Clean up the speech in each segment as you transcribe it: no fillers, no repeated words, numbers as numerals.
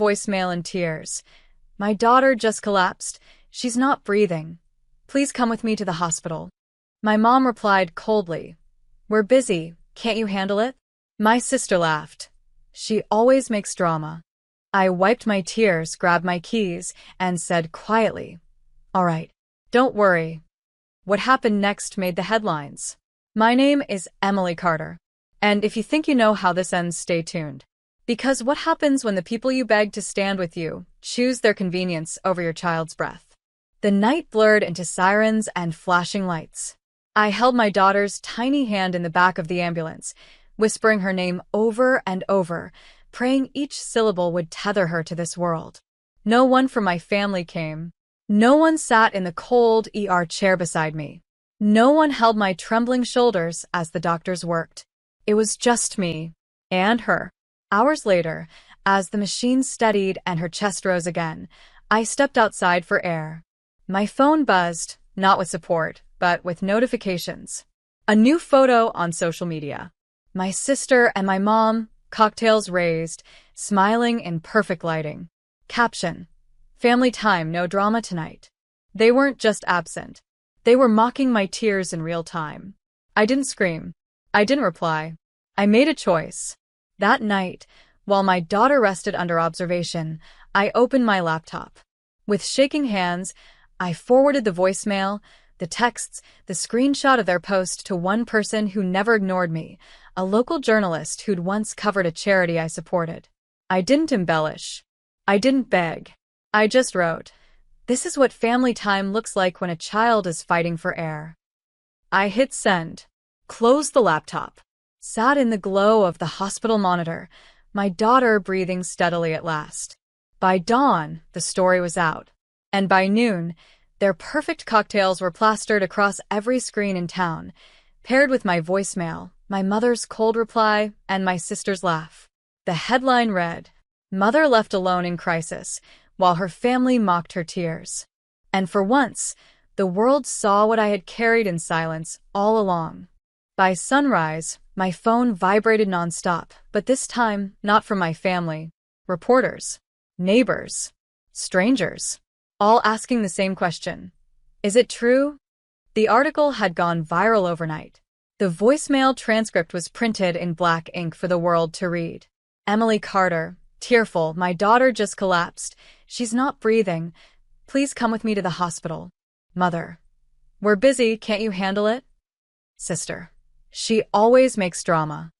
voicemail in tears. My daughter just collapsed. She's not breathing. Please come with me to the hospital. My mom replied coldly, "We're busy. Can't you handle it?" My sister laughed. She always makes drama. I wiped my tears, grabbed my keys, and said quietly, "All right, don't worry." What happened next made the headlines. My name is Emily Carter. And if you think you know how this ends, stay tuned. Because what happens when the people you beg to stand with you choose their convenience over your child's breath? The night blurred into sirens and flashing lights. I held my daughter's tiny hand in the back of the ambulance, whispering her name over and over, praying each syllable would tether her to this world. No one from my family came. No one sat in the cold ER chair beside me. No one held my trembling shoulders as the doctors worked. It was just me and her. Hours later, as the machine steadied and her chest rose again, I stepped outside for air. My phone buzzed, not with support, but with notifications. A new photo on social media. My sister and my mom, cocktails raised, smiling in perfect lighting. Caption: "Family time, no drama tonight." They weren't just absent. They were mocking my tears in real time. I didn't scream. I didn't reply. I made a choice. That night, while my daughter rested under observation, I opened my laptop. With shaking hands, I forwarded the voicemail, the texts, the screenshot of their post to one person who never ignored me, a local journalist who'd once covered a charity I supported. I didn't embellish. I didn't beg. I just wrote, "This is what family time looks like when a child is fighting for air." I hit send, closed the laptop, sat in the glow of the hospital monitor, my daughter breathing steadily at last. By dawn, the story was out. And by noon, their perfect cocktails were plastered across every screen in town, paired with my voicemail, my mother's cold reply, and my sister's laugh. The headline read, "Mother left alone in crisis, while her family mocked her tears." And for once, the world saw what I had carried in silence all along. By sunrise, my phone vibrated nonstop, but this time not from my family. Reporters, neighbors, strangers, all asking the same question. Is it true? The article had gone viral overnight. The voicemail transcript was printed in black ink for the world to read. Emily Carter, tearful, "My daughter just collapsed. She's not breathing. Please come with me to the hospital." Mother, "We're busy. Can't you handle it?" Sister, "She always makes drama."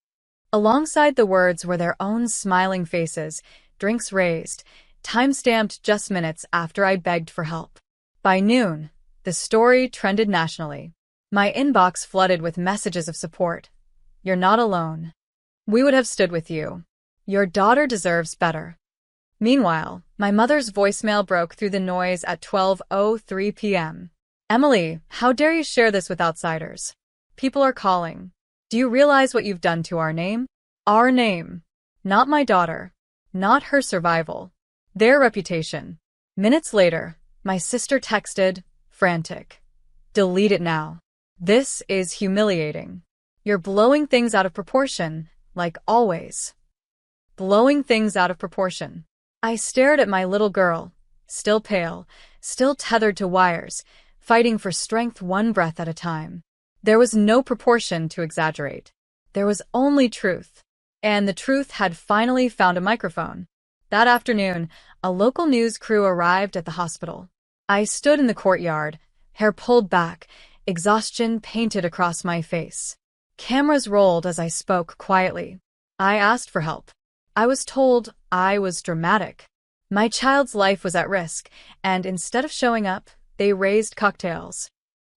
Alongside the words were their own smiling faces, drinks raised, time-stamped just minutes after I begged for help. By noon, the story trended nationally. My inbox flooded with messages of support. "You're not alone. We would have stood with you. Your daughter deserves better." Meanwhile, my mother's voicemail broke through the noise at 12:03 p.m. "Emily, how dare you share this with outsiders? People are calling. Do you realize what you've done to our name? Our name. Not my daughter. Not her survival. Their reputation." Minutes later, my sister texted, frantic, "Delete it now. This is humiliating. You're blowing things out of proportion, like always." Blowing things out of proportion. I stared at my little girl, still pale, still tethered to wires, fighting for strength one breath at a time. There was no proportion to exaggerate. There was only truth. And the truth had finally found a microphone. That afternoon, a local news crew arrived at the hospital. I stood in the courtyard, hair pulled back, exhaustion painted across my face. Cameras rolled as I spoke quietly. I asked for help. I was told I was dramatic. My child's life was at risk, and instead of showing up, they raised cocktails.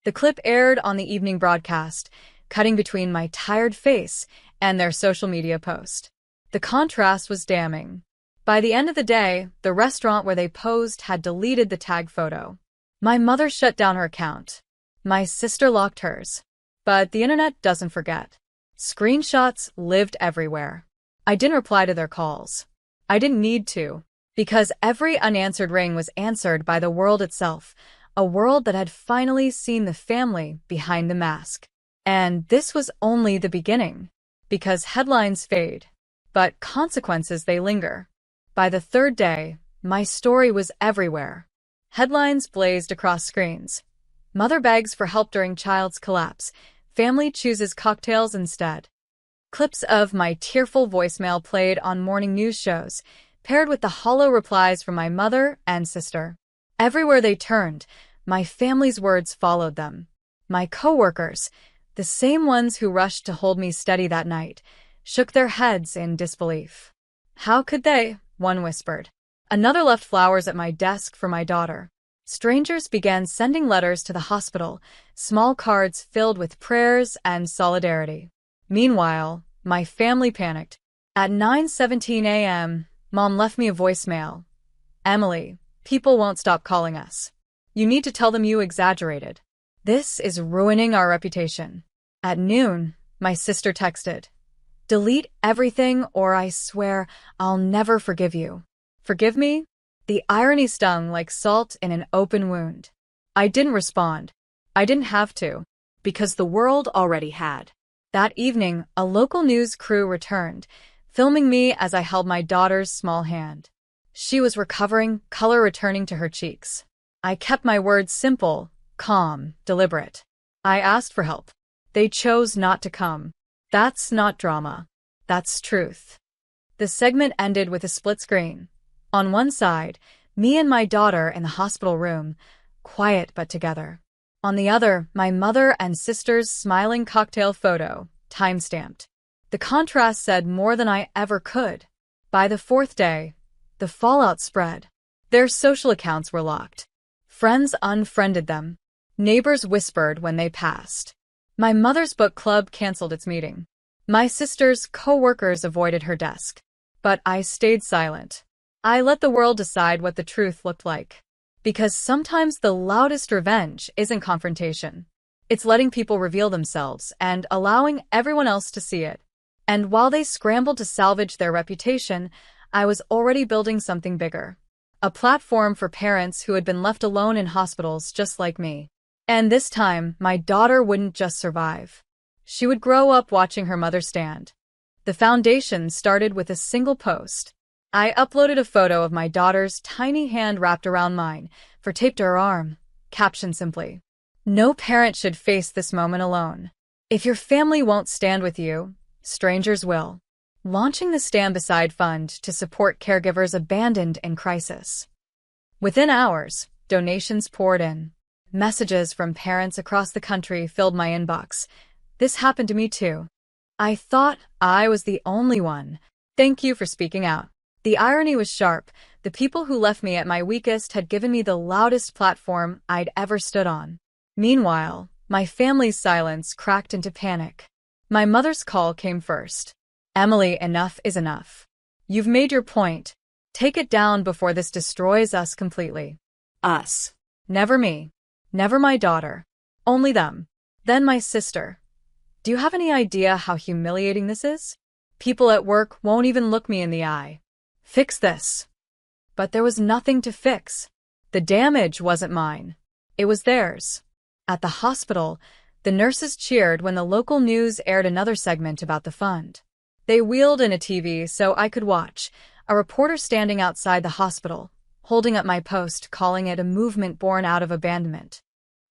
The clip aired on the evening broadcast, cutting between my tired face and their social media post. The contrast was damning. By the end of the day, the restaurant where they posed had deleted the tag photo. My mother shut down her account. My sister locked hers. But the internet doesn't forget. Screenshots lived everywhere. I didn't reply to their calls. I didn't need to, because every unanswered ring was answered by the world itself, a world that had finally seen the family behind the mask. And this was only the beginning, because headlines fade, but consequences they linger. By the third day, my story was everywhere. Headlines blazed across screens. Mother begs for help during child's collapse. Family chooses cocktails instead. Clips of my tearful voicemail played on morning news shows, paired with the hollow replies from my mother and sister. Everywhere they turned, my family's words followed them. My coworkers, the same ones who rushed to hold me steady that night, shook their heads in disbelief. How could they? One whispered. Another left flowers at my desk for my daughter. Strangers began sending letters to the hospital, small cards filled with prayers and solidarity. Meanwhile, my family panicked. At 9:17 a.m., Mom left me a voicemail. "Emily, people won't stop calling us. You need to tell them you exaggerated. This is ruining our reputation." At noon, my sister texted, "Delete everything or I swear I'll never forgive you." Forgive me? The irony stung like salt in an open wound. I didn't respond. I didn't have to, because the world already had. That evening, a local news crew returned, filming me as I held my daughter's small hand. She was recovering, color returning to her cheeks. I kept my words simple, calm, deliberate. I asked for help. They chose not to come. That's not drama. That's truth. The segment ended with a split screen. On one side, me and my daughter in the hospital room, quiet but together. On the other, my mother and sister's smiling cocktail photo, time-stamped. The contrast said more than I ever could. By the fourth day, the fallout spread. Their social accounts were locked. Friends unfriended them. Neighbors whispered when they passed. My mother's book club canceled its meeting. My sister's co-workers avoided her desk. But I stayed silent. I let the world decide what the truth looked like. Because sometimes the loudest revenge isn't confrontation. It's letting people reveal themselves and allowing everyone else to see it. And while they scrambled to salvage their reputation, I was already building something bigger. A platform for parents who had been left alone in hospitals just like me. And this time, my daughter wouldn't just survive. She would grow up watching her mother stand. The foundation started with a single post. I uploaded a photo of my daughter's tiny hand wrapped around mine, taped to her arm, captioned simply, "No parent should face this moment alone. If your family won't stand with you, strangers will." Launching the Stand Beside Fund to support caregivers abandoned in crisis. Within hours, donations poured in. Messages from parents across the country filled my inbox. "This happened to me too. I thought I was the only one. Thank you for speaking out." The irony was sharp. The people who left me at my weakest had given me the loudest platform I'd ever stood on. Meanwhile, my family's silence cracked into panic. My mother's call came first. "Emily, enough is enough. You've made your point. Take it down before this destroys us completely." Us. Never me. Never my daughter. Only them. Then my sister. "Do you have any idea how humiliating this is? People at work won't even look me in the eye. Fix this." But there was nothing to fix. The damage wasn't mine. It was theirs. At the hospital, the nurses cheered when the local news aired another segment about the fund. They wheeled in a TV so I could watch, a reporter standing outside the hospital, holding up my post, calling it a movement born out of abandonment.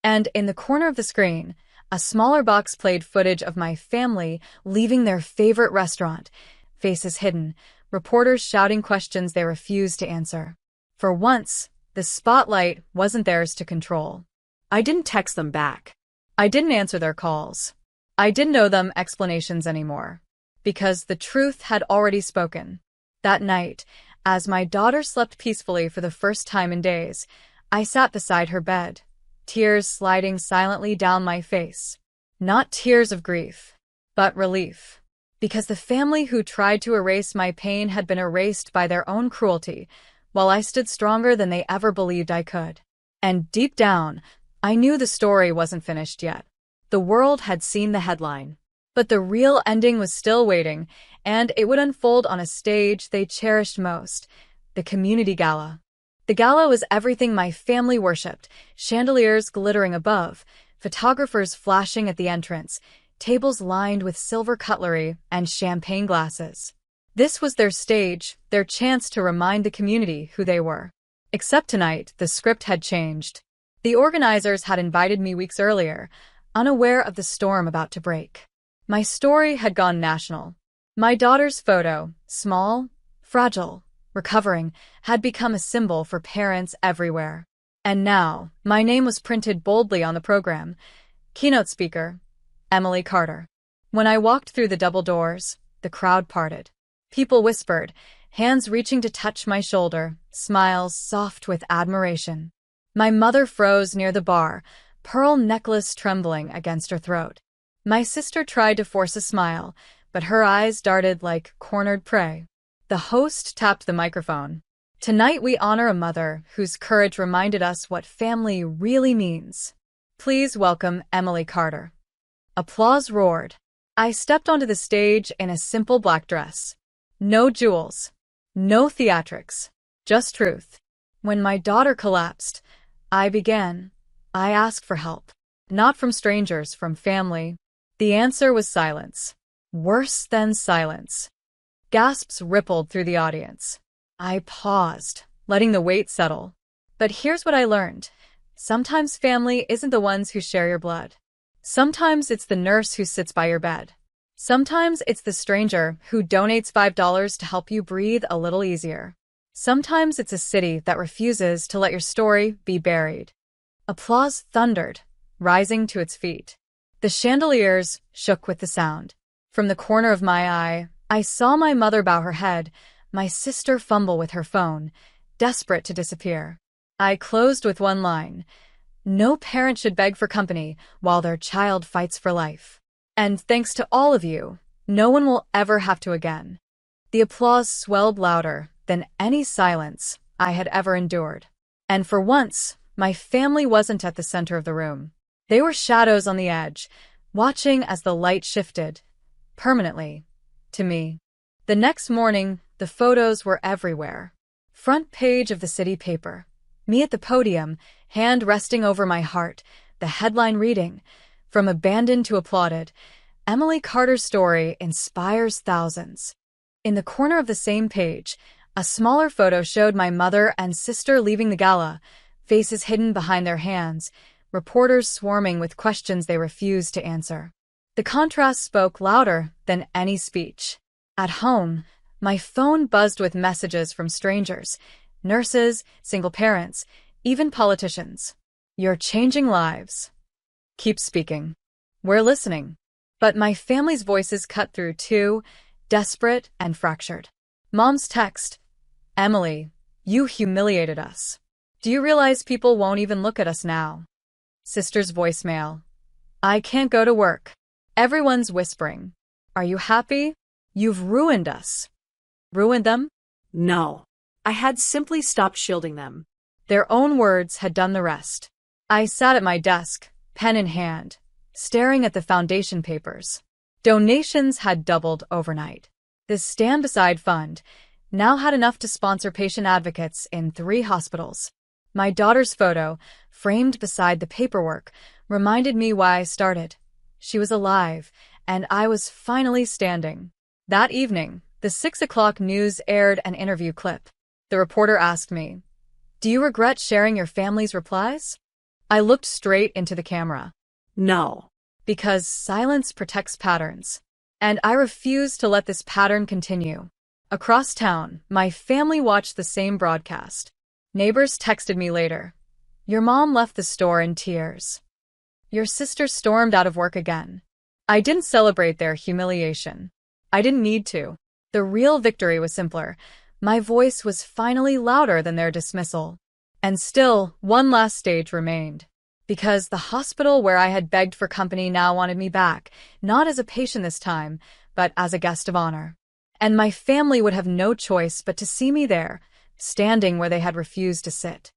And in the corner of the screen, a smaller box played footage of my family leaving their favorite restaurant, faces hidden, reporters shouting questions they refused to answer. For once, the spotlight wasn't theirs to control. I didn't text them back. I didn't answer their calls. I didn't owe them explanations anymore. Because the truth had already spoken. That night, as my daughter slept peacefully for the first time in days, I sat beside her bed, tears sliding silently down my face. Not tears of grief, but relief. Because the family who tried to erase my pain had been erased by their own cruelty, while I stood stronger than they ever believed I could. And deep down, I knew the story wasn't finished yet. The world had seen the headline. But the real ending was still waiting, and it would unfold on a stage they cherished most, the community gala. The gala was everything my family worshipped, chandeliers glittering above, photographers flashing at the entrance, tables lined with silver cutlery and champagne glasses. This was their stage, their chance to remind the community who they were. Except tonight, the script had changed. The organizers had invited me weeks earlier, unaware of the storm about to break. My story had gone national. My daughter's photo, small, fragile, recovering, had become a symbol for parents everywhere. And now, my name was printed boldly on the program. Keynote speaker, Emily Carter. When I walked through the double doors, the crowd parted. People whispered, hands reaching to touch my shoulder, smiles soft with admiration. My mother froze near the bar, pearl necklace trembling against her throat. My sister tried to force a smile, but her eyes darted like cornered prey. The host tapped the microphone. Tonight we honor a mother whose courage reminded us what family really means. Please welcome Emily Carter. Applause roared. I stepped onto the stage in a simple black dress. No jewels. No theatrics. Just truth. When my daughter collapsed, I asked for help. Not from strangers, from family. The answer was silence. Worse than silence. Gasps rippled through the audience. I paused, letting the weight settle. But here's what I learned. Sometimes family isn't the ones who share your blood. Sometimes it's the nurse who sits by your bed. Sometimes it's the stranger who donates $5 to help you breathe a little easier. Sometimes it's a city that refuses to let your story be buried. Applause thundered, rising to its feet. The chandeliers shook with the sound. From the corner of my eye, I saw my mother bow her head, my sister fumble with her phone, desperate to disappear. I closed with one line. No parent should beg for company while their child fights for life. And thanks to all of you, no one will ever have to again. The applause swelled louder than any silence I had ever endured. And for once, my family wasn't at the center of the room. They were shadows on the edge, watching as the light shifted, permanently, to me. The next morning, the photos were everywhere. Front page of the city paper. Me at the podium, hand resting over my heart, the headline reading, "From abandoned to applauded, Emily Carter's story inspires thousands." In the corner of the same page, a smaller photo showed my mother and sister leaving the gala, faces hidden behind their hands, reporters swarming with questions they refused to answer. The contrast spoke louder than any speech. At home, my phone buzzed with messages from strangers, nurses, single parents, even politicians. You're changing lives. Keep speaking. We're listening. But my family's voices cut through too, desperate and fractured. Mom's text, "Emily, you humiliated us. Do you realize people won't even look at us now?" Sister's voicemail, "I can't go to work. Everyone's whispering. Are you happy? You've ruined us." Ruined them? No. I had simply stopped shielding them. Their own words had done the rest. I sat at my desk, pen in hand, staring at the foundation papers. Donations had doubled overnight. The Stand Beside Fund now had enough to sponsor patient advocates in 3 hospitals. My daughter's photo, framed beside the paperwork, reminded me why I started. She was alive, and I was finally standing. That evening, the 6 o'clock news aired an interview clip. The reporter asked me, "Do you regret sharing your family's replies?" I looked straight into the camera. No. Because silence protects patterns. And I refused to let this pattern continue. Across town, my family watched the same broadcast. Neighbors texted me later. "Your mom left the store in tears. Your sister stormed out of work again." I didn't celebrate their humiliation. I didn't need to. The real victory was simpler. My voice was finally louder than their dismissal. And still, one last stage remained. Because the hospital where I had begged for company now wanted me back, not as a patient this time, but as a guest of honor. And my family would have no choice but to see me there, standing where they had refused to sit.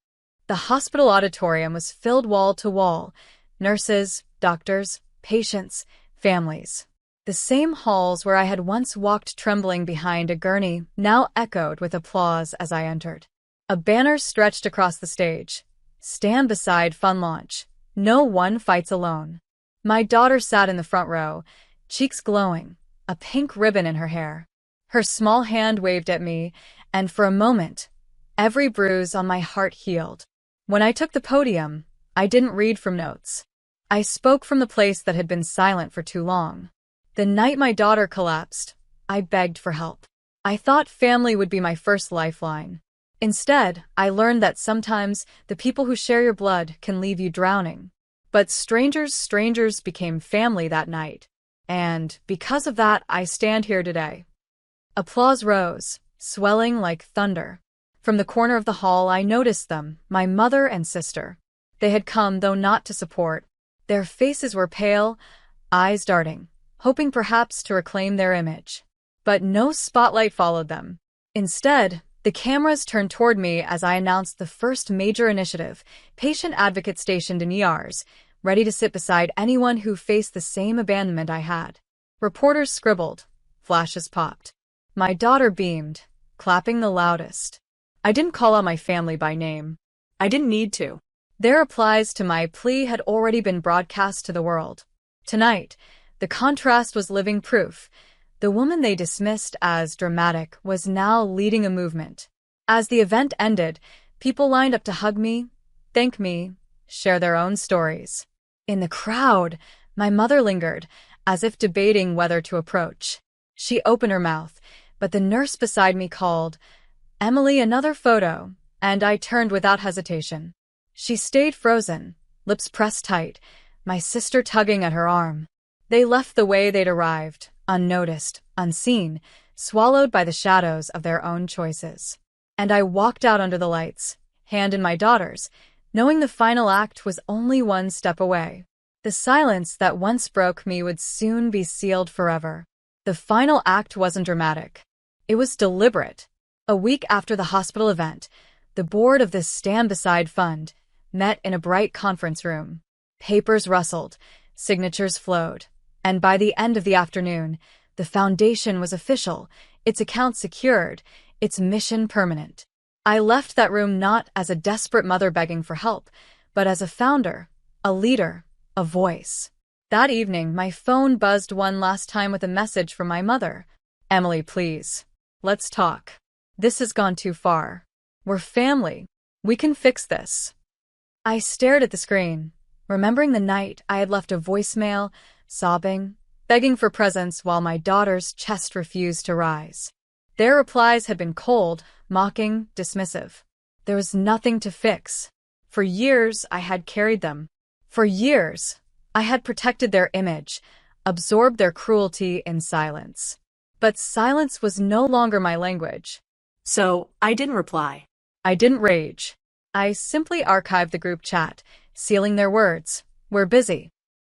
The hospital auditorium was filled wall to wall. Nurses, doctors, patients, families. The same halls where I had once walked trembling behind a gurney now echoed with applause as I entered. A banner stretched across the stage. "Stand Beside Fun Launch. No one fights alone." My daughter sat in the front row, cheeks glowing, a pink ribbon in her hair. Her small hand waved at me, and for a moment, every bruise on my heart healed. When I took the podium, I didn't read from notes. I spoke from the place that had been silent for too long. The night my daughter collapsed, I begged for help. I thought family would be my first lifeline. Instead, I learned that sometimes the people who share your blood can leave you drowning. But strangers became family that night. And because of that, I stand here today. Applause rose, swelling like thunder. From the corner of the hall, I noticed them, my mother and sister. They had come, though not to support. Their faces were pale, eyes darting, hoping perhaps to reclaim their image. But no spotlight followed them. Instead, the cameras turned toward me as I announced the first major initiative, patient advocate stationed in ERs, ready to sit beside anyone who faced the same abandonment I had. Reporters scribbled. Flashes popped. My daughter beamed, clapping the loudest. I didn't call out my family by name. I didn't need to. Their replies to my plea had already been broadcast to the world. Tonight, the contrast was living proof. The woman they dismissed as dramatic was now leading a movement. As the event ended, people lined up to hug me, thank me, share their own stories. In the crowd, my mother lingered, as if debating whether to approach. She opened her mouth, but the nurse beside me called, "Emily, another photo," and I turned without hesitation. She stayed frozen, lips pressed tight, my sister tugging at her arm. They left the way they'd arrived, unnoticed, unseen, swallowed by the shadows of their own choices. And I walked out under the lights, hand in my daughter's, knowing the final act was only one step away. The silence that once broke me would soon be sealed forever. The final act wasn't dramatic. It was deliberate. A week after the hospital event, the board of the Stand Beside Fund met in a bright conference room. Papers rustled, signatures flowed, and by the end of the afternoon, the foundation was official, its account secured, its mission permanent. I left that room not as a desperate mother begging for help, but as a founder, a leader, a voice. That evening, my phone buzzed one last time with a message from my mother. "Emily, please. Let's talk. This has gone too far. We're family. We can fix this." I stared at the screen, remembering the night I had left a voicemail, sobbing, begging for presents while my daughter's chest refused to rise. Their replies had been cold, mocking, dismissive. There was nothing to fix. For years, I had carried them. For years, I had protected their image, absorbed their cruelty in silence. But silence was no longer my language. So, I didn't reply. I didn't rage. I simply archived the group chat, sealing their words. "We're busy."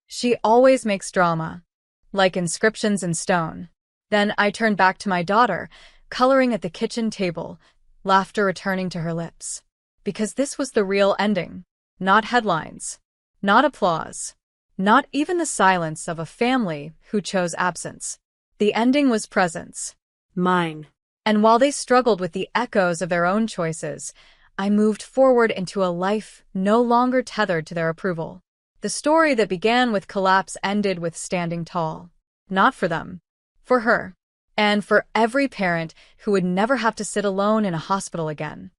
She always makes drama, like inscriptions in stone. Then I turned back to my daughter, coloring at the kitchen table, laughter returning to her lips. Because this was the real ending. Not headlines. Not applause. Not even the silence of a family who chose absence. The ending was presence. Mine. And while they struggled with the echoes of their own choices, I moved forward into a life no longer tethered to their approval. The story that began with collapse ended with standing tall. Not for them. For her. And for every parent who would never have to sit alone in a hospital again.